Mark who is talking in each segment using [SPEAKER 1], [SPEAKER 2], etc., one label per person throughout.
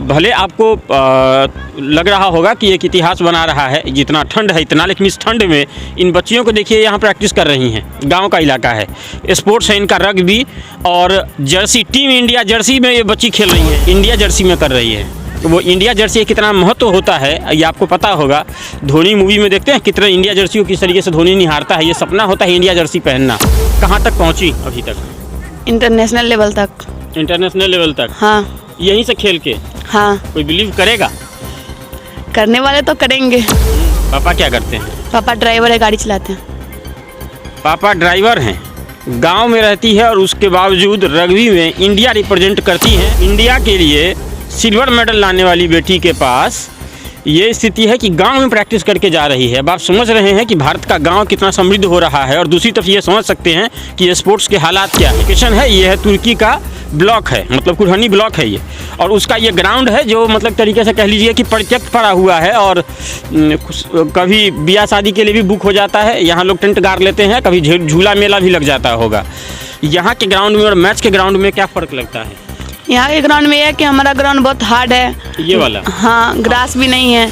[SPEAKER 1] भले आपको लग रहा होगा कि एक इतिहास बना रहा है, जितना ठंड है इतना, लेकिन इस ठंड में इन बच्चियों को देखिए यहाँ प्रैक्टिस कर रही हैं। गांव का इलाका है, स्पोर्ट्स है इनका रग्बी और जर्सी, टीम इंडिया जर्सी में ये बच्ची खेल रही हैं, इंडिया जर्सी में कर रही है। तो वो इंडिया जर्सी कितना महत्व होता है ये आपको पता होगा। धोनी मूवी में देखते हैं कितना इंडिया जर्सी किस तरीके से धोनी निहारता है, ये सपना होता है इंडिया जर्सी पहनना। कहाँ तक पहुँची अभी तक?
[SPEAKER 2] इंटरनेशनल लेवल तक।
[SPEAKER 1] इंटरनेशनल लेवल तक?
[SPEAKER 2] हाँ।
[SPEAKER 1] यहीं से खेल के?
[SPEAKER 2] हाँ।
[SPEAKER 1] कोई बिलीव करेगा?
[SPEAKER 2] करने वाले तो करेंगे।
[SPEAKER 1] पापा क्या करते हैं?
[SPEAKER 2] पापा ड्राइवर है, गाड़ी चलाते हैं।
[SPEAKER 1] पापा ड्राइवर हैं, गांव में रहती है और उसके बावजूद रग्बी में इंडिया रिप्रेजेंट करती हैं। इंडिया के लिए सिल्वर मेडल लाने वाली बेटी के पास ये स्थिति है कि गांव में प्रैक्टिस करके जा रही है। अब आप समझ रहे हैं कि भारत का गांव कितना समृद्ध हो रहा है, और दूसरी तरफ ये समझ सकते हैं कि ये स्पोर्ट्स के हालात क्या है। लोकेशन है, ये है तुर्की का ब्लॉक है, मतलब कुरहनी ब्लॉक है ये, और उसका ये ग्राउंड है जो मतलब तरीके से कह लीजिए कि परित्यक्त पड़ा हुआ है, और कभी ब्याह शादी के लिए भी बुक हो जाता है। यहाँ लोग टेंट गाड़ लेते हैं, कभी झूला मेला भी लग जाता होगा। यहाँ के ग्राउंड में और मैच के ग्राउंड में क्या फ़र्क लगता है?
[SPEAKER 2] यहाँ के ग्राउंड में है कि हमारा ग्राउंड बहुत हार्ड है,
[SPEAKER 1] ये वाला।
[SPEAKER 2] हाँ, ग्रास भी नहीं है,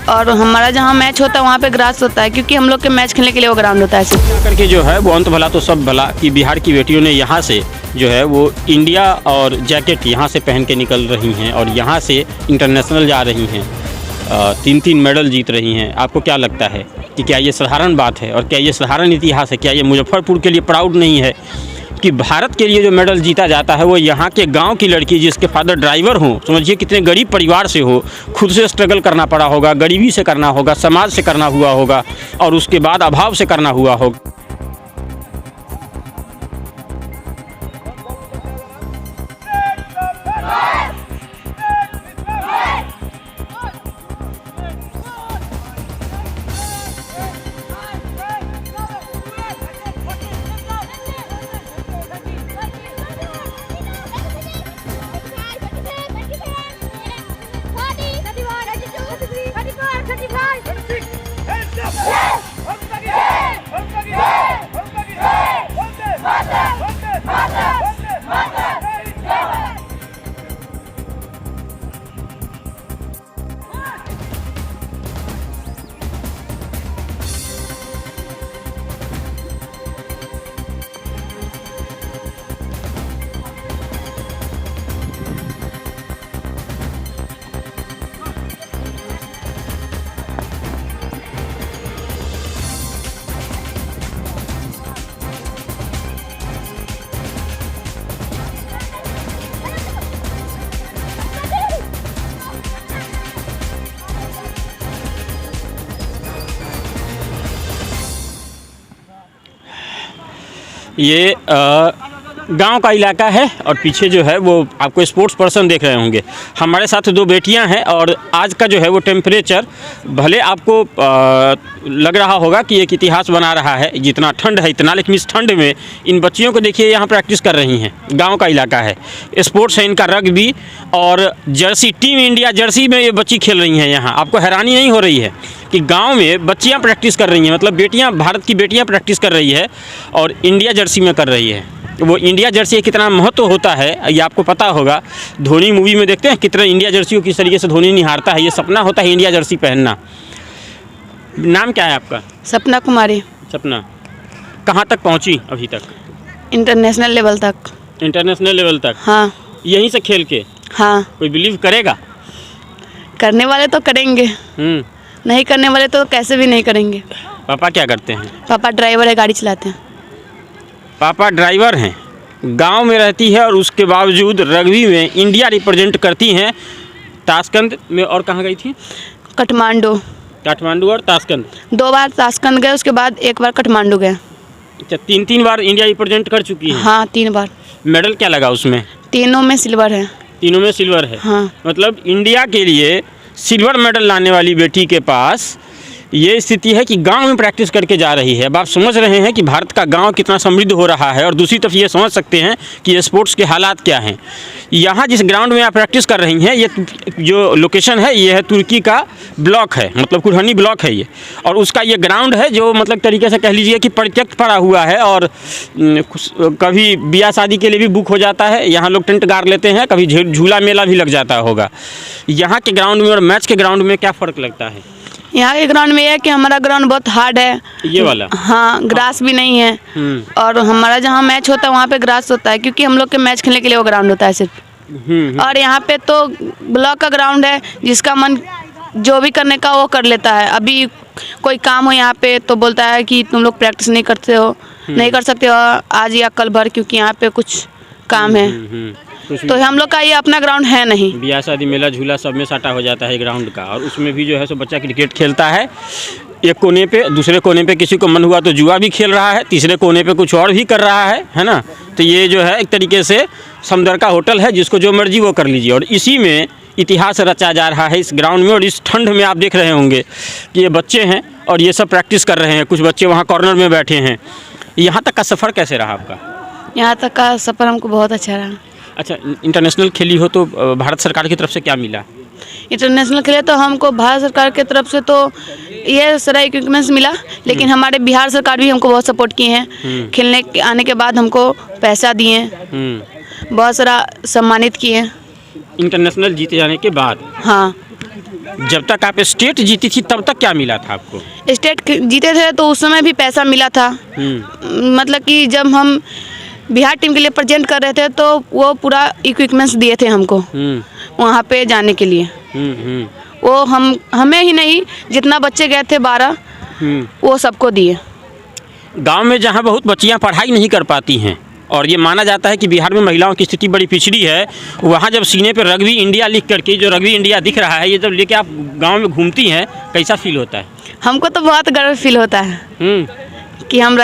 [SPEAKER 2] और हमारा जहाँ मैच होता है वहाँ पे ग्रास होता है, क्योंकि हम लोग के मैच खेलने के लिए वो ग्राउंड होता है। ऐसे
[SPEAKER 1] करके जो है वो अंत भला तो सब भला कि बिहार की बेटियों ने यहाँ से जो है वो इंडिया और जैकेट यहाँ से पहन के निकल रही हैं और यहाँ से इंटरनेशनल जा रही हैं, 3-3 मेडल जीत रही हैं। आपको क्या लगता है कि क्या ये साधारण बात है, और क्या ये साधारण इतिहास है? क्या ये मुजफ्फरपुर के लिए प्राउड नहीं है कि भारत के लिए जो मेडल जीता जाता है वो यहाँ के गांव की लड़की जिसके फादर ड्राइवर हों, समझिए कितने गरीब परिवार से हो, खुद से स्ट्रगल करना पड़ा होगा, गरीबी से करना होगा, समाज से करना हुआ होगा, और उसके बाद अभाव से करना हुआ होगा। ये गांव का इलाका है, और पीछे जो है वो आपको स्पोर्ट्स पर्सन देख रहे होंगे। हमारे साथ 2 बेटियां हैं, और आज का जो है वो टेम्परेचर भले आपको लग रहा होगा कि एक इतिहास बना रहा है, जितना ठंड है इतना, लेकिन इस ठंड में इन बच्चियों को देखिए यहाँ प्रैक्टिस कर रही हैं। गांव का इलाका है, स्पोर्ट्स है इनका रग्बी और जर्सी, टीम इंडिया जर्सी में ये बच्ची खेल रही हैं। यहाँ आपको हैरानी नहीं हो रही है कि गांव में बच्चियां प्रैक्टिस कर रही हैं, मतलब बेटियां, भारत की बेटियां प्रैक्टिस कर रही है और इंडिया जर्सी में कर रही है। वो इंडिया जर्सी कितना महत्व होता है ये आपको पता होगा। धोनी मूवी में देखते हैं कितना इंडिया जर्सी किस तरीके से धोनी निहारता है, ये सपना होता है इंडिया जर्सी पहनना। नाम क्या है आपका?
[SPEAKER 2] सपना कुमारी।
[SPEAKER 1] सपना, कहाँ तक पहुँची अभी तक?
[SPEAKER 2] इंटरनेशनल लेवल तक।
[SPEAKER 1] इंटरनेशनल लेवल तक?
[SPEAKER 2] हाँ।
[SPEAKER 1] यहीं से खेल के?
[SPEAKER 2] हाँ।
[SPEAKER 1] कोई बिलीव करेगा?
[SPEAKER 2] करने वाले तो करेंगे, नहीं करने वाले तो कैसे भी नहीं करेंगे।
[SPEAKER 1] पापा क्या करते हैं?
[SPEAKER 2] पापा ड्राइवर है, गाड़ी चलाते हैं।
[SPEAKER 1] पापा ड्राइवर हैं, गांव में रहती है और उसके बावजूद रग्बी में इंडिया रिप्रेजेंट करती हैं। ताशकंद में, और कहाँ गई थी?
[SPEAKER 2] काठमांडू।
[SPEAKER 1] काठमांडू और ताशकंद?
[SPEAKER 2] 2 बार ताशकंद गए, उसके बाद 1 बार काठमांडू गए।
[SPEAKER 1] अच्छा, 3 बार इंडिया रिप्रेजेंट कर चुकी है?
[SPEAKER 2] हाँ, 3 बार।
[SPEAKER 1] मेडल क्या लगा उसमें?
[SPEAKER 2] तीनों में सिल्वर है।
[SPEAKER 1] तीनों में सिल्वर है?
[SPEAKER 2] हाँ।
[SPEAKER 1] मतलब इंडिया के लिए सिल्वर मेडल लाने वाली बेटी के पास ये स्थिति है कि गांव में प्रैक्टिस करके जा रही है। अब आप समझ रहे हैं कि भारत का गांव कितना समृद्ध हो रहा है, और दूसरी तरफ ये समझ सकते हैं कि ये स्पोर्ट्स के हालात क्या हैं। यहाँ जिस ग्राउंड में आप प्रैक्टिस कर रही हैं, ये जो लोकेशन है ये है तुर्की का ब्लॉक है, मतलब कुरहनी ब्लॉक है ये, और उसका ये ग्राउंड है जो मतलब तरीके से कह लीजिए कि परित्यक्त पड़ा हुआ है, और कभी ब्याह शादी के लिए भी बुक हो जाता है। यहाँ लोग टेंट गाड़ लेते हैं, कभी झूला मेला भी लग जाता होगा। यहाँ के ग्राउंड में और मैच के ग्राउंड में क्या फ़र्क लगता है?
[SPEAKER 2] यहाँ के ग्राउंड में ये है कि हमारा ग्राउंड बहुत हार्ड है।
[SPEAKER 1] ये वाला?
[SPEAKER 2] हाँ, ग्रास भी नहीं है, और हमारा जहाँ मैच होता है वहाँ पे ग्रास होता है, क्योंकि हम लोग के मैच खेलने के लिए वो ग्राउंड होता है सिर्फ। और यहाँ पे तो ब्लॉक का ग्राउंड है, जिसका मन जो भी करने का वो कर लेता है। अभी कोई काम हो यहाँ पे तो बोलता है कि तुम लोग प्रैक्टिस नहीं करते हो, नहीं कर सकते हो आज या कल भर, क्योंकि यहाँ पे कुछ काम है। तो हम लोग का ये अपना ग्राउंड है नहीं।
[SPEAKER 1] ब्याह शादी मेला झूला सब में साटा हो जाता है ग्राउंड का, और उसमें भी जो है सो बच्चा क्रिकेट खेलता है एक कोने पे, दूसरे कोने पे किसी को मन हुआ तो जुआ भी खेल रहा है, तीसरे कोने पे कुछ और भी कर रहा है ना। तो ये जो है एक तरीके से समदर का होटल है, जिसको जो मर्जी वो कर लीजिए, और इसी में इतिहास रचा जा रहा है इस ग्राउंड में। और इस ठंड में आप देख रहे होंगे कि ये बच्चे हैं और ये सब प्रैक्टिस कर रहे हैं, कुछ बच्चे वहाँ कॉर्नर में बैठे हैं। यहाँ तक का सफ़र कैसे रहा आपका?
[SPEAKER 2] यहाँ तक का सफ़र हमको बहुत अच्छा रहा।
[SPEAKER 1] अच्छा, इंटरनेशनल खेली हो तो भारत सरकार की तरफ से क्या मिला?
[SPEAKER 2] इंटरनेशनल खेले तो हमको भारत सरकार की तरफ से तो ये सारा इक्विपमेंट्स मिला, लेकिन हमारे बिहार सरकार भी हमको बहुत सपोर्ट किए हैं। खेलने आने के बाद हमको पैसा दिए, बहुत सारा सम्मानित किए
[SPEAKER 1] इंटरनेशनल जीते जाने के बाद।
[SPEAKER 2] हाँ,
[SPEAKER 1] जब तक आप स्टेट जीती थी तब तक क्या मिला था आपको?
[SPEAKER 2] स्टेट जीते थे तो उस समय भी पैसा मिला था। मतलब कि जब हम बिहार टीम के लिए प्रेजेंट कर रहे थे तो वो पूरा इक्विपमेंट्स दिए थे हमको वहाँ पे जाने के लिए। वो हमें ही नहीं, जितना बच्चे गए थे 12 वो सबको दिए।
[SPEAKER 1] गांव में जहां बहुत बच्चियां पढ़ाई नहीं कर पाती हैं, और ये माना जाता है कि बिहार में महिलाओं की स्थिति बड़ी पिछड़ी है, वहाँ जब सीने पे रग्बी इंडिया लिख करके जो रग्बी इंडिया दिख रहा है, ये जब लेके आप गांव में घूमती हैं, कैसा फील होता है?
[SPEAKER 2] हमको तो बहुत गर्व फील होता है कि हम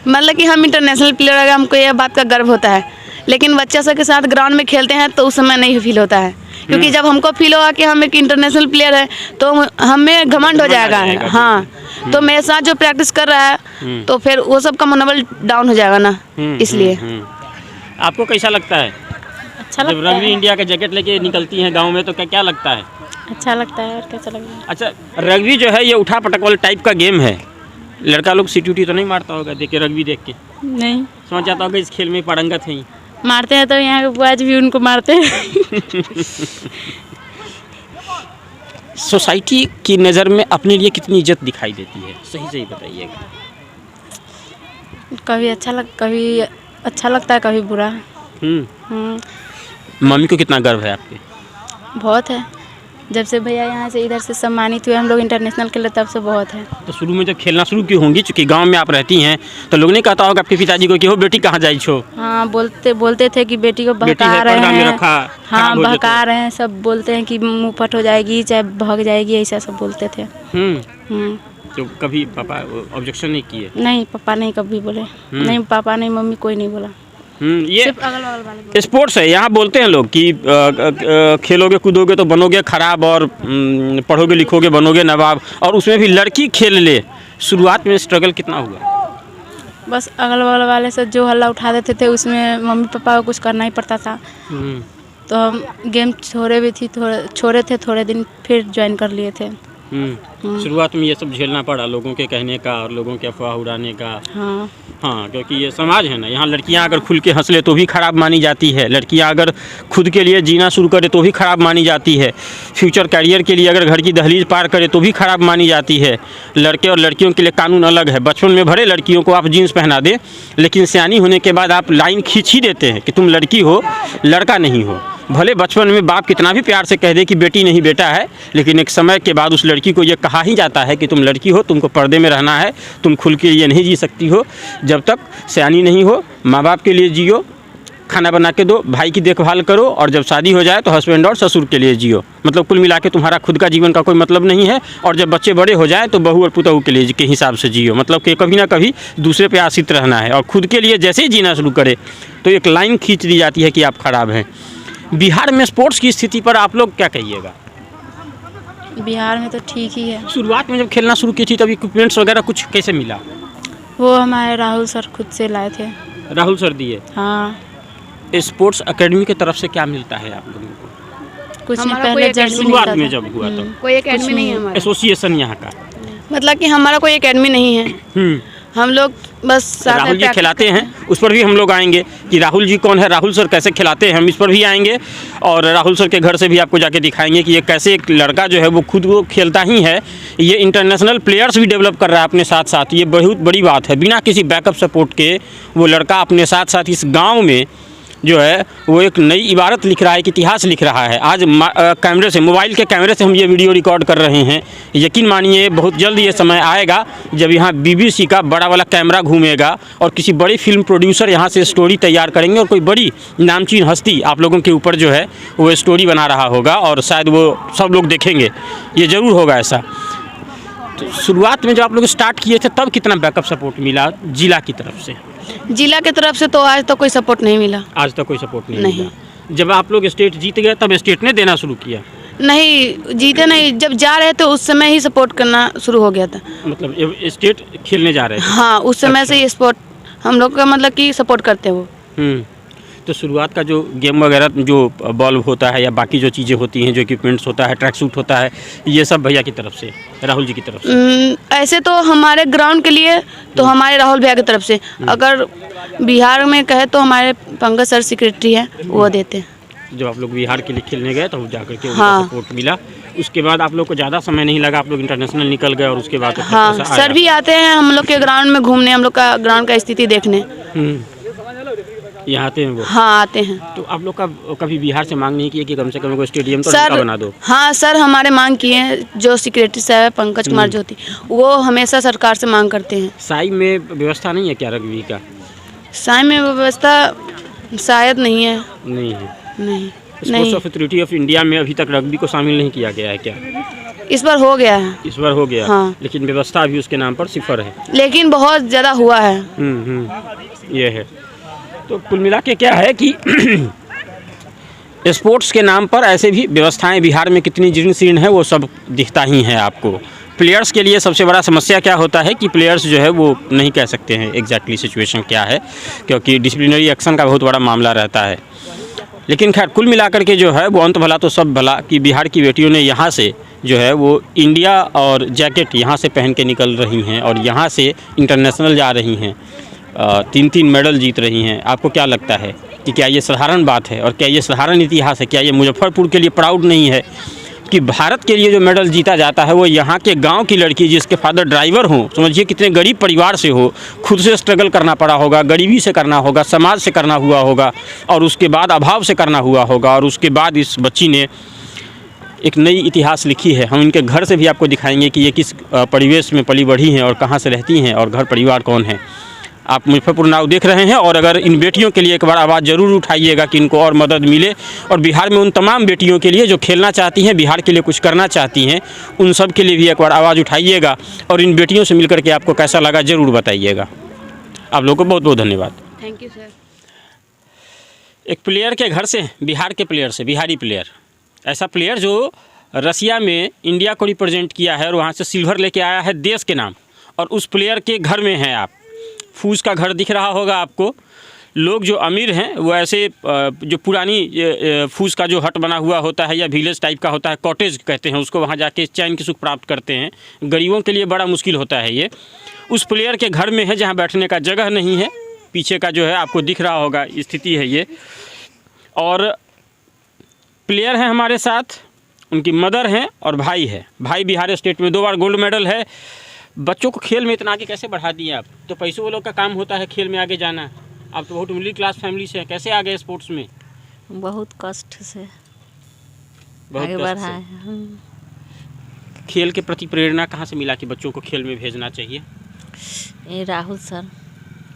[SPEAKER 2] मतलब कि हम इंटरनेशनल प्लेयर है, हमको यह बात का गर्व होता है। लेकिन बच्चा सब के साथ ग्राउंड में खेलते हैं तो उस समय नहीं फील होता है, क्योंकि जब हमको फील होगा कि हम एक इंटरनेशनल प्लेयर है तो हमें घमंड हो जाएगा। हाँ, तो मेरे साथ जो प्रैक्टिस कर रहा है तो फिर वो सब का मनोबल डाउन हो जाएगा ना, इसलिए।
[SPEAKER 1] आपको कैसा लगता है?
[SPEAKER 3] अच्छा लगता
[SPEAKER 1] जब रग्बी इंडिया का जैकेट लेके निकलती हैं गांव में तो क्या लगता है?
[SPEAKER 3] अच्छा लगता है, और कैसा लगता है?
[SPEAKER 1] अच्छा, रग्बी जो है ये उठा पटक वाले टाइप का गेम है। लड़का लोग सीटी तो नहीं मारता होगा देख के, रग्बी देख के
[SPEAKER 3] नहीं
[SPEAKER 1] समझ जाता होगा इस खेल में पारंगत है।
[SPEAKER 3] मारते हैं तो यहाँ के बुआज भी उनको मारते हैं।
[SPEAKER 1] सोसाइटी की नज़र में अपने लिए कितनी इज्जत दिखाई देती है, सही बताइएगा।
[SPEAKER 3] कभी अच्छा लगता है, कभी बुरा।
[SPEAKER 1] मम्मी को कितना गर्व है आपके?
[SPEAKER 3] बहुत है, जब से भैया यहाँ से इधर से सम्मानित हुए हम लोग इंटरनेशनल खेले तब से बहुत है।
[SPEAKER 1] तो शुरू में जब खेलना शुरू की होंगी, चूँकि गांव में आप रहती हैं, तो लोग नहीं कहता होगा आपके पिताजी को कि हो बेटी कहाँ जाई छो?
[SPEAKER 3] हाँ, बोलते थे कि बेटी को बहका रहे हैं। हाँ, बहका रहे हैं, सब बोलते हैं कि मुँह फट हो जाएगी, चाहे भाग जाएगी, ऐसा सब बोलते थे।
[SPEAKER 1] तो कभी पापा ऑब्जेक्शन नहीं किए?
[SPEAKER 3] नहीं, पापा नहीं कभी बोले। नहीं, पापा नहीं, मम्मी कोई नहीं बोला।
[SPEAKER 1] ये
[SPEAKER 3] सिर्फ अगल बगल वाले
[SPEAKER 1] स्पोर्ट्स है। यहाँ बोलते हैं लोग कि खेलोगे कूदोगे तो बनोगे खराब, और पढ़ोगे लिखोगे बनोगे नवाब, और उसमें भी लड़की खेल ले। शुरुआत में स्ट्रगल कितना हुआ?
[SPEAKER 3] बस अगल बगल वाले से जो हल्ला उठा देते थे उसमें मम्मी पापा को कुछ करना ही पड़ता था। तो हम गेम छोड़े थे थोड़े दिन, फिर ज्वाइन कर लिए थे।
[SPEAKER 1] शुरुआत में ये सब झेलना पड़ा, लोगों के कहने का और लोगों के अफवाह उड़ाने का। हाँ, क्योंकि ये समाज है ना, यहाँ लड़कियाँ अगर खुल के हंस ले तो भी ख़राब मानी जाती है, लड़कियाँ अगर खुद के लिए जीना शुरू करे तो भी ख़राब मानी जाती है, फ्यूचर कैरियर के लिए अगर घर की दहलीज पार करे तो भी ख़राब मानी जाती है। लड़के और लड़कियों के लिए कानून अलग है। बचपन में भरे लड़कियों को आप जीन्स पहना दें, लेकिन सियानी होने के बाद आप लाइन खींच ही देते हैं कि तुम लड़की हो, लड़का नहीं हो। भले बचपन में बाप कितना भी प्यार से कह दे कि बेटी नहीं बेटा है, लेकिन एक समय के बाद उस लड़की को ये कहा ही जाता है कि तुम लड़की हो, तुमको पर्दे में रहना है, तुम खुल के लिए नहीं जी सकती हो। जब तक सयानी नहीं हो, माँ बाप के लिए जियो, खाना बना के दो, भाई की देखभाल करो, और जब शादी हो जाए तो हस्बैंड और ससुर के लिए जियो। मतलब कुल मिला के तुम्हारा खुद का जीवन का कोई मतलब नहीं है। और जब बच्चे बड़े हो जाए तो बहू और पुतहू के लिए के हिसाब से जियो। मतलब कि कभी ना कभी दूसरे पे आश्रित रहना है, और खुद के लिए जैसे ही जीना शुरू करे तो एक लाइन खींच दी जाती है कि आप खराब हैं। बिहार में स्पोर्ट्स की स्थिति पर आप लोग क्या कहिएगा?
[SPEAKER 3] बिहार में तो ठीक ही है।
[SPEAKER 1] शुरुआत में जब खेलना शुरू की थी तब इक्विपमेंट्स वगैरह कुछ कैसे मिला?
[SPEAKER 3] वो हमारे राहुल सर खुद से लाए थे।
[SPEAKER 1] राहुल सर दिए।
[SPEAKER 3] हाँ,
[SPEAKER 1] स्पोर्ट्स एकेडमी की तरफ से क्या मिलता है आप लोगों को?
[SPEAKER 3] कुछ नहीं,
[SPEAKER 2] हमारा
[SPEAKER 3] पहले
[SPEAKER 2] कोई
[SPEAKER 3] जर्सी
[SPEAKER 1] शुरुआत
[SPEAKER 3] मिलता
[SPEAKER 1] में
[SPEAKER 3] था।
[SPEAKER 1] जब हुआ तब
[SPEAKER 2] कोई एकेडमी नहीं है हमारा,
[SPEAKER 1] एसोसिएशन यहाँ का।
[SPEAKER 2] मतलब कि हमारा कोई एकेडमी नहीं है। हम लोग बस साथ में
[SPEAKER 1] राहुल जी
[SPEAKER 2] प्रैक्टिस
[SPEAKER 1] खिलाते हैं, उस पर भी हम लोग आएंगे कि राहुल जी कौन है, राहुल सर कैसे खिलाते हैं, हम इस पर भी आएंगे। और राहुल सर के घर से भी आपको जाके दिखाएंगे कि ये कैसे एक लड़का जो है वो खुद वो खेलता ही है, ये इंटरनेशनल प्लेयर्स भी डेवलप कर रहा है अपने साथ साथ। ये बहुत बड़ी बात है, बिना किसी बैकअप सपोर्ट के वो लड़का अपने साथ साथ इस गाँव में जो है वो एक नई इबारत लिख रहा है, एक इतिहास लिख रहा है। आज कैमरे से, मोबाइल के कैमरे से हम ये वीडियो रिकॉर्ड कर रहे हैं। यकीन मानिए बहुत जल्द ये समय आएगा जब यहाँ BBC का बड़ा वाला कैमरा घूमेगा और किसी बड़ी फिल्म प्रोड्यूसर यहाँ से स्टोरी तैयार करेंगे और कोई बड़ी नामचीन हस्ती आप लोगों के ऊपर जो है वो स्टोरी बना रहा होगा और शायद वो सब लोग देखेंगे। ये ज़रूर होगा ऐसा। तो शुरुआत में जब आप लोग स्टार्ट किए थे तब कितना बैकअप सपोर्ट मिला जिला की तरफ से?
[SPEAKER 2] जिला की तरफ से तो आज तक कोई सपोर्ट नहीं मिला।
[SPEAKER 1] आज तक कोई सपोर्ट नहीं
[SPEAKER 2] नहीं।
[SPEAKER 1] मिला। जब आप लोग स्टेट जीत गए तब स्टेट ने देना शुरू किया?
[SPEAKER 2] नहीं, जीते नहीं, जब जा रहे थे उस समय ही सपोर्ट करना शुरू हो गया था।
[SPEAKER 1] मतलब ये स्टेट खेलने जा रहे थे?
[SPEAKER 2] हाँ, उस समय से ये स्पोर्ट हम लोग का मतलब कि सपोर्ट करते हैं वो।
[SPEAKER 1] तो शुरुआत का जो गेम वगैरह जो बॉल होता है या बाकी जो चीज़ें होती हैं, जो इक्विपमेंट्स होता है, ट्रैक सूट होता है, ये सब भैया की तरफ से, राहुल जी की तरफ से?
[SPEAKER 2] ऐसे तो हमारे ग्राउंड के लिए तो हमारे राहुल भैया की तरफ से, अगर बिहार में कहे तो हमारे पंकज सर सेक्रेटरी है, वो देते हैं।
[SPEAKER 1] जब आप लोग बिहार के लिए खेलने गए तो जाकर के उनका
[SPEAKER 2] हाँ।
[SPEAKER 1] सपोर्ट मिला। उसके बाद आप लोग को ज़्यादा समय नहीं लगा, आप लोग इंटरनेशनल निकल गए और उसके बाद
[SPEAKER 2] हाँ, सर भी आते हैं हम लोग के ग्राउंड में घूमने, हम लोग का ग्राउंड का स्थिति देखने।
[SPEAKER 1] यहाँ आते हैं वो?
[SPEAKER 2] हाँ, आते हैं।
[SPEAKER 1] तो आप लोग का कभी बिहार से मांग नहीं की कि कम से कम कोई स्टेडियम तो
[SPEAKER 2] सर
[SPEAKER 1] बना दो?
[SPEAKER 2] हाँ सर, हमारे मांग किए हैं, जो सेक्रेटरी साहब है पंकज कुमार ज्योति, वो हमेशा सरकार से मांग करते हैं।
[SPEAKER 1] साई में व्यवस्था नहीं है क्या रग्बी का?
[SPEAKER 2] साई में व्यवस्था शायद नहीं है।
[SPEAKER 1] नहीं है।
[SPEAKER 2] नहीं,
[SPEAKER 1] स्पोर्ट्स अथॉरिटी ऑफ इंडिया में अभी तक रग्बी को शामिल नहीं किया गया है क्या?
[SPEAKER 2] इस बार हो गया है।
[SPEAKER 1] इस बार हो गया।
[SPEAKER 2] हाँ।
[SPEAKER 1] लेकिन व्यवस्था अभी उसके नाम पर सिफर है।
[SPEAKER 2] लेकिन बहुत ज़्यादा हुआ है।
[SPEAKER 1] ये है। तो कुल मिला के क्या है कि स्पोर्ट्स के नाम पर ऐसे भी व्यवस्थाएं बिहार में कितनी जीर्ण शीर्ण है वो सब दिखता ही है आपको। प्लेयर्स के लिए सबसे बड़ा समस्या क्या होता है कि प्लेयर्स जो है वो नहीं कह सकते हैं एग्जैक्टली सिचुएशन क्या है, क्योंकि डिसिप्लिनरी एक्शन का बहुत बड़ा मामला रहता है। लेकिन खैर कुल मिलाकर के जो है वो अंत भला तो सब भला कि बिहार की बेटियों ने यहाँ से जो है वो इंडिया और जैकेट यहाँ से पहन के निकल रही हैं और यहाँ से इंटरनेशनल जा रही हैं, 3-3 मेडल जीत रही हैं। आपको क्या लगता है कि क्या ये साधारण बात है और क्या ये साधारण इतिहास है? क्या ये मुजफ्फरपुर के लिए प्राउड नहीं है कि भारत के लिए जो मेडल जीता जाता है वो यहाँ के गांव की लड़की जिसके फादर ड्राइवर हों, समझिए कितने गरीब परिवार से हो, खुद से स्ट्रगल करना पड़ा होगा, गरीबी से करना होगा, समाज से करना हुआ होगा और उसके बाद अभाव से करना हुआ होगा और उसके बाद इस बच्ची ने एक नई इतिहास लिखी है। हम इनके घर से भी आपको दिखाएंगे कि ये किस परिवेश में पली बढ़ी हैं और कहाँ से रहती हैं और घर परिवार कौन है। आप मुजफ्फरपुर नाउ देख रहे हैं और अगर इन बेटियों के लिए एक बार आवाज़ ज़रूर उठाइएगा कि इनको और मदद मिले और बिहार में उन तमाम बेटियों के लिए जो खेलना चाहती हैं, बिहार के लिए कुछ करना चाहती हैं, उन सब के लिए भी एक बार आवाज़ उठाइएगा और इन बेटियों से मिलकर के आपको कैसा लगा ज़रूर बताइएगा। आप लोगों को बहुत बहुत धन्यवाद।
[SPEAKER 2] Thank you sir.
[SPEAKER 1] एक प्लेयर के घर से, बिहार के प्लेयर से, बिहारी प्लेयर, ऐसा प्लेयर जो रसिया में इंडिया को रिप्रेजेंट किया है और वहाँ से सिल्वर लेके आया है देश के नाम, और उस प्लेयर के घर में हैं आप। फूस का घर दिख रहा होगा आपको। लोग जो अमीर हैं वो ऐसे जो पुरानी फूस का जो हट बना हुआ होता है या विलेज टाइप का होता है, कॉटेज कहते हैं उसको, वहाँ जाके चैन की सुख प्राप्त करते हैं। गरीबों के लिए बड़ा मुश्किल होता है ये। उस प्लेयर के घर में है जहाँ बैठने का जगह नहीं है। पीछे का जो है आपको दिख रहा होगा स्थिति है ये। और प्लेयर हैं हमारे साथ, उनकी मदर हैं और भाई है। भाई बिहार स्टेट में 2 बार गोल्ड मेडल है। बच्चों को खेल में इतना आगे कैसे बढ़ा दिए आप? तो पैसों वालों का काम होता है खेल में आगे जाना। आप तो बहुत मिडिल क्लास फैमिली से हैं, कैसे आ गए स्पोर्ट्स में?
[SPEAKER 3] बहुत कष्ट से
[SPEAKER 1] बहुत
[SPEAKER 3] आगे
[SPEAKER 1] कष्ट
[SPEAKER 3] बढ़ा
[SPEAKER 1] से।
[SPEAKER 3] है।
[SPEAKER 1] खेल के प्रति प्रेरणा कहाँ से मिला कि बच्चों को खेल में भेजना चाहिए?
[SPEAKER 3] ये राहुल सर।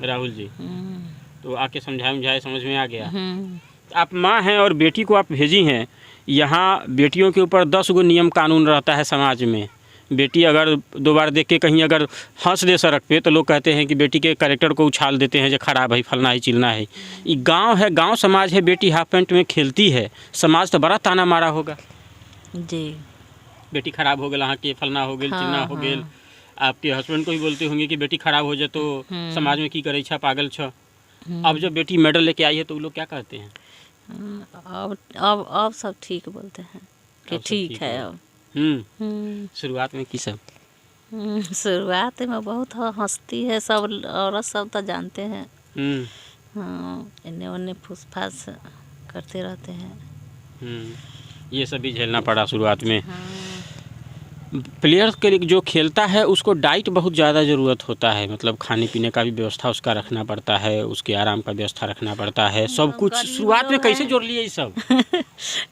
[SPEAKER 1] राहुल जी तो आके समझाए समझ में आ गया।
[SPEAKER 3] हम्म।
[SPEAKER 1] आप माँ हैं और बेटी को आप भेजी हैं। यहाँ बेटियों के ऊपर 10 गो नियम कानून रहता है समाज में। बेटी अगर 2 बार देख के कहीं अगर हंस दे सड़क पे तो लोग कहते हैं कि बेटी के कैरेक्टर को उछाल देते हैं, जो खराब है, फलना है, चिलना है। ये गांव है, गांव समाज है। बेटी हाफ पैंट में खेलती है, समाज तो बड़ा ताना मारा होगा।
[SPEAKER 3] जी।
[SPEAKER 1] बेटी खराब हो गई हाँ के फलना हो गई चिन्ना हो गई। आपके हस्बैंड को भी बोलते होंगे कि बेटी खराब हो जाए तो समाज में की करे छा पागल छ। अब जब बेटी मेडल लेके आई है तो वो लोग क्या कहते हैं?
[SPEAKER 4] अब सब ठीक बोलते हैं कि ठीक है अब।
[SPEAKER 1] शुरुआत में की सब
[SPEAKER 4] शुरुआत में बहुत हंसती है सब, औरत सब तो जानते हैं। हाँ, इन्हें उन्हें फूसफास करते रहते हैं।
[SPEAKER 1] ये सब भी झेलना पड़ा शुरुआत में। प्लेयर्स के लिए जो खेलता है उसको डाइट बहुत ज़्यादा ज़रूरत होता है, मतलब खाने पीने का भी व्यवस्था उसका रखना पड़ता है, उसके आराम का व्यवस्था रखना पड़ता है, सब कुछ। शुरुआत में कैसे जोड़ लिए ये सब?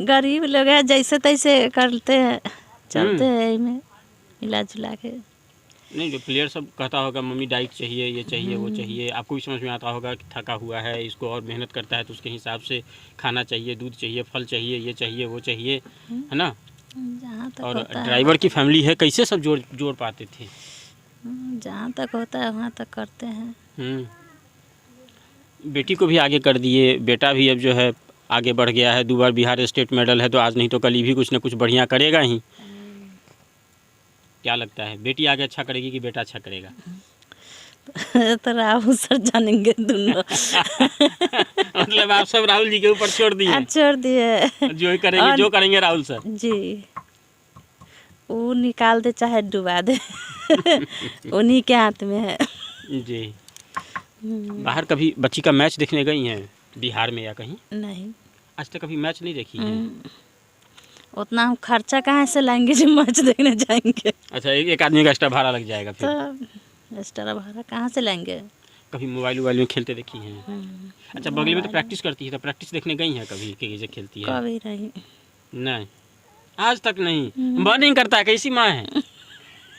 [SPEAKER 4] गरीब लोग हैं, जैसे तैसे करते हैं, चलते हैं इनमें मिला जुला के।
[SPEAKER 1] नहीं, जो प्लेयर सब कहता होगा मम्मी डाइट चाहिए, ये चाहिए, वो चाहिए, आपको भी समझ में आता होगा कि थका हुआ है, इसको और मेहनत करता है तो उसके हिसाब से खाना चाहिए, दूध चाहिए, फल चाहिए, ये चाहिए, वो चाहिए, है ना?
[SPEAKER 4] जहाँ तक
[SPEAKER 1] और
[SPEAKER 4] होता
[SPEAKER 1] ड्राइवर की फैमिली है, कैसे सब जोड़ पाते थे?
[SPEAKER 4] जहाँ तक होता है वहाँ तक करते हैं।
[SPEAKER 1] बेटी को भी आगे कर दिए, बेटा भी अब जो है आगे बढ़ गया है, 2 बार बिहार स्टेट मेडल है, तो आज नहीं तो कल भी कुछ ना कुछ बढ़िया करेगा ही। क्या लगता है बेटी आगे अच्छा करेगी कि बेटा अच्छा करेगा?
[SPEAKER 4] तो राहुल सर जानेंगे दोनों।
[SPEAKER 1] मतलब आप सब राहुल जी के ऊपर छोड़ दिए?
[SPEAKER 4] छोड़ दिए,
[SPEAKER 1] जो करेंगे राहुल सर
[SPEAKER 4] जी, वो निकाल दे चाहे डुबा दे। उन्हीं के हाथ में है
[SPEAKER 1] जी। बाहर कभी बच्ची का मैच देखने गई हैं बिहार में या कहीं?
[SPEAKER 4] नहीं,
[SPEAKER 1] आज तक कभी मैच नहीं देखी है?
[SPEAKER 4] उतना हम खर्चा कहाँ से लाएंगे जो मैच देखने जाएंगे?
[SPEAKER 1] अच्छा, एक आदमी का एक्स्ट्रा भाड़ा लग जाएगा फिर।
[SPEAKER 4] तो एक्स्ट्रा भाड़ा कहाँ से लाएंगे?
[SPEAKER 1] कभी मोबाइल में खेलते देखी हैं? अच्छा, बगल में तो प्रैक्टिस करती है, तो प्रैक्टिस देखने गई हैं कभी कैसे खेलती है?
[SPEAKER 4] कभी नहीं।
[SPEAKER 1] नहीं, आज तक नहीं। मन नहीं करता है? कैसी माँ है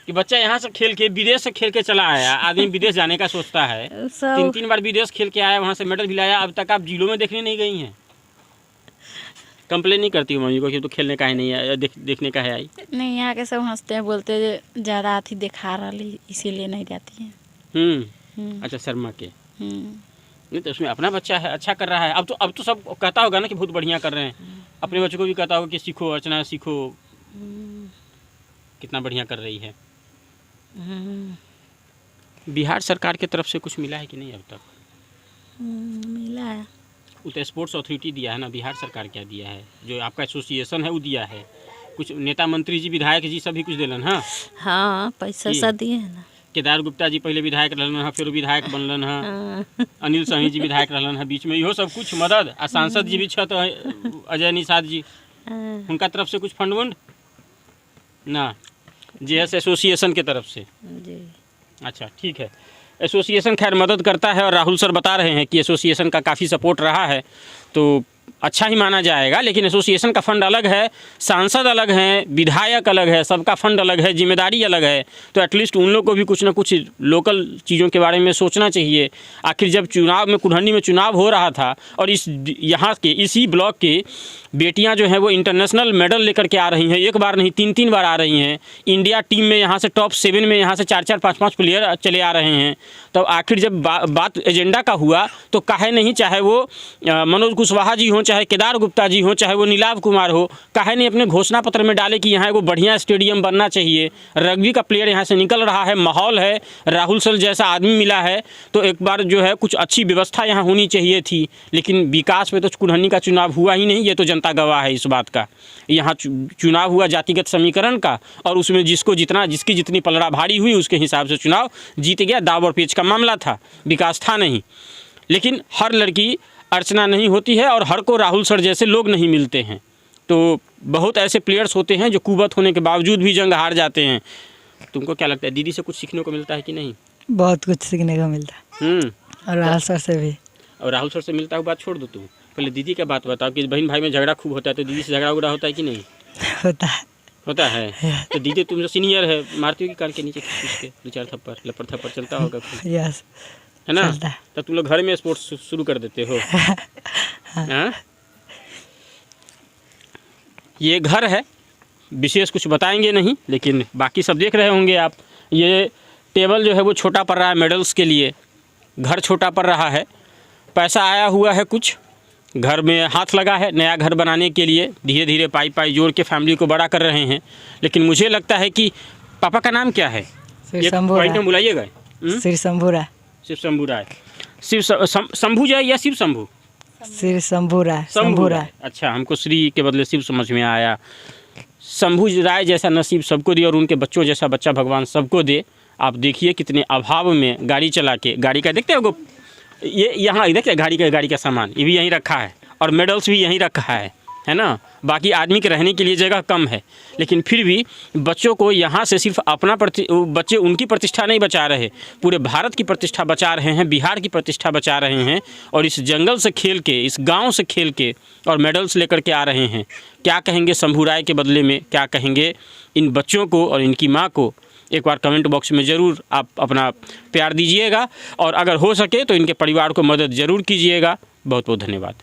[SPEAKER 1] कि बच्चा यहाँ से खेल के विदेश से खेल के चला आया, आदमी विदेश जाने का सोचता है, 3 बार विदेश खेल के आया, वहाँ से मेडल भी लाया, अब तक आप जिलों में देखने नहीं गई हैं? कंप्लेन नहीं करती हूँ मम्मी को कि तो खेलने का है नहीं आया, देखने का है आई?
[SPEAKER 3] नहीं, यहाँ के सब हंसते हैं, बोलते हैं ज़्यादा अथी दिखा रही इसीलिए नहीं जाती हैं।
[SPEAKER 1] अच्छा, शर्मा के नहीं तो उसमें अपना बच्चा है, अच्छा कर रहा है। अब तो सब कहता होगा ना कि बहुत बढ़िया कर रहे हैं, अपने बच्चों को भी कहता होगा कि सीखो अर्चना, सीखो, कितना बढ़िया कर रही है। बिहार सरकार की तरफ से कुछ मिला है कि नहीं अब तक?
[SPEAKER 4] मिला है,
[SPEAKER 1] वो तो स्पोर्ट्स अथॉरिटी दिया है ना, बिहार सरकार क्या दिया है? जो आपका एसोसिएशन है वो दिया है, कुछ नेता मंत्री जी विधायक जी सभी कुछ दिलन?
[SPEAKER 4] हाँ, पैसा सा दिए है ना।
[SPEAKER 1] केदार गुप्ता जी पहले विधायक रहलन है, फिर विधायक बनलन है, अनिल साहनी जी विधायक रहलन है बीच में, इहो सब कुछ मदद। आ सांसद जी भी छत अजय निषाद जी, उनका तरफ से कुछ फंड वंड ना? जेएस एसोसिएशन के तरफ से
[SPEAKER 4] जी।
[SPEAKER 1] अच्छा, ठीक है। एसोसिएशन खैर मदद करता है और राहुल सर बता रहे हैं कि एसोसिएशन का काफ़ी सपोर्ट रहा है, तो अच्छा ही माना जाएगा। लेकिन एसोसिएशन का फंड अलग है, सांसद अलग हैं, विधायक अलग है, सबका फंड अलग है, जिम्मेदारी अलग है, तो एटलीस्ट उन लोग को भी कुछ ना कुछ लोकल चीज़ों के बारे में सोचना चाहिए। आखिर जब चुनाव में कुल्हनी में चुनाव हो रहा था और यहाँ के इसी ब्लॉक के बेटियां जो हैं वो इंटरनेशनल मेडल लेकर के आ रही हैं, एक बार नहीं 3 बार आ रही हैं। इंडिया टीम में यहाँ से टॉप 7 में यहाँ से 4 5 प्लेयर चले आ रहे हैं। तो आखिर जब बात एजेंडा का हुआ तो काहे नहीं, चाहे वो मनोज कुशवाहा जी हों, चाहे केदार गुप्ता जी हों, चाहे वो नीलाभ कुमार हो, काहे नहीं अपने घोषणा पत्र में डाले कि यहाँ एगो बढ़िया स्टेडियम बनना चाहिए। रग्बी का प्लेयर यहाँ से निकल रहा है, माहौल है, राहुल सर जैसा आदमी मिला है, तो एक बार जो है कुछ अच्छी व्यवस्था यहाँ होनी चाहिए थी। लेकिन विकास में तो कुल्हनी का चुनाव हुआ ही नहीं, ये तो जनता गवाह है इस बात का। यहाँ चुनाव हुआ जातिगत समीकरण का, और उसमें जिसकी जितनी पलड़ा भारी हुई उसके हिसाब से चुनाव जीत गया। दाव और पेच का मामला था, विकास था नहीं। लेकिन हर लड़की अर्चना नहीं होती है और हर को राहुल सर जैसे लोग नहीं मिलते हैं। तो बहुत ऐसे प्लेयर्स होते हैं जो कुवत होने के बावजूद भी जंग हार जाते हैं। तुमको क्या लगता है, दीदी से कुछ सीखने को मिलता है कि नहीं?
[SPEAKER 5] बहुत कुछ सीखने को मिलता है, और राहुल सर से भी।
[SPEAKER 1] और राहुल सर से मिलता है बात छोड़ दो, तुम पहले दीदी का बात बताओ कि बहन भाई में झगड़ा खूब होता है, तो दीदी से झगड़ा उगड़ा होता है कि नहीं? होता है। तो दीदी तुम जो सीनियर है, मारती होगी कान के नीचे खींच के 2-4 थप्पड़, लपड़ थप्पड़ चलता होगा
[SPEAKER 5] यस,
[SPEAKER 1] है ना? तब तुम लोग घर में स्पोर्ट्स शुरू कर देते हो। हाँ, ये घर है, विशेष कुछ बताएंगे नहीं, लेकिन बाकी सब देख रहे होंगे आप। ये टेबल जो है वो छोटा पड़ रहा है मेडल्स के लिए, घर छोटा पड़ रहा है, पैसा आया हुआ है कुछ, घर में हाथ लगा है नया घर बनाने के लिए, धीरे धीरे पाई पाई जोड़ के फैमिली को बड़ा कर रहे हैं। लेकिन मुझे लगता है कि पापा का नाम क्या है?
[SPEAKER 5] श्री शंभू राय।
[SPEAKER 1] बुलाइएगा।
[SPEAKER 5] श्री शंभू राय।
[SPEAKER 1] शिव शंभू राय। शिव शंभू जय या शिव शंभू?
[SPEAKER 5] श्री शंभू राय। शंभू राय।
[SPEAKER 1] अच्छा, हमको श्री के बदले शिव समझ में आया। शंभू राय जैसा नसीब सबको दे और उनके बच्चों जैसा बच्चा भगवान सबको दे। आप देखिए कितने अभाव में गाड़ी चला के, गाड़ी का देखते हो ये यहाँ देखिए गाड़ी का सामान ये भी यहीं रखा है और मेडल्स भी यहीं रखा है ना। बाकी आदमी के रहने के लिए जगह कम है, लेकिन फिर भी बच्चों को यहाँ से सिर्फ अपना बच्चे उनकी प्रतिष्ठा नहीं बचा रहे, पूरे भारत की प्रतिष्ठा बचा रहे हैं, बिहार की प्रतिष्ठा बचा रहे हैं और इस जंगल से खेल के, इस गांव से खेल के और मेडल्स लेकर के आ रहे हैं। क्या कहेंगे शंभू राय के बदले में, क्या कहेंगे इन बच्चों को और इनकी माँ को? एक बार कमेंट बॉक्स में ज़रूर आप अपना प्यार दीजिएगा और अगर हो सके तो इनके परिवार को मदद ज़रूर कीजिएगा। बहुत बहुत धन्यवाद।